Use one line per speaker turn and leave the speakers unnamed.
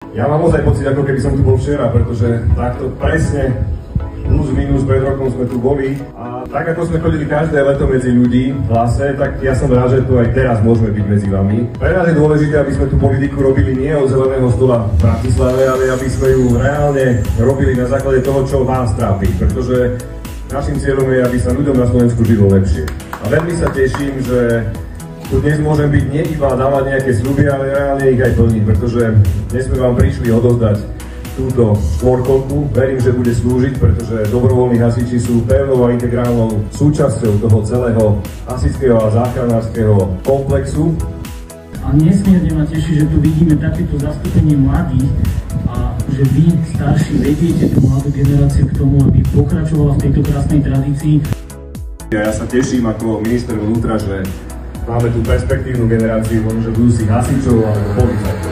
Ja mám ozaj pocit, ako keby som tu bol včera, pretože takto presne plus minus pred rokom sme tu boli a tak ako sme chodili každé leto medzi ľudí v Hlase, tak ja som rád, že tu aj teraz môžeme byť medzi vami. Pre nás je dôležité, aby sme tú politiku robili nie od zeleného stola v Bratislave, ale aby sme ju reálne robili na základe toho, čo vás trápi, pretože našim cieľom je, aby sa ľuďom na Slovensku žilo lepšie. A veľmi sa teším, že tu dnes môžem byť nie iba dávať nejaké sľuby, ale reálne ich aj plniť, pretože dnes sme vám prišli odozdať túto štvorkolku. Verím, že bude slúžiť, pretože dobrovoľní hasiči sú pevnou a integrálnou súčasťou toho celého hasičského a záchranárskeho komplexu.
A nesmierne ma teší, že tu vidíme takéto zastúpenie mladých a že vy, starší, vediete tú mladú generáciu k tomu, aby pokračovala v tejto krásnej tradícii.
Ja sa teším ako minister vnútra, že máme tú perspektívnu generáciu, možno budúcich hasičov alebo policajtov.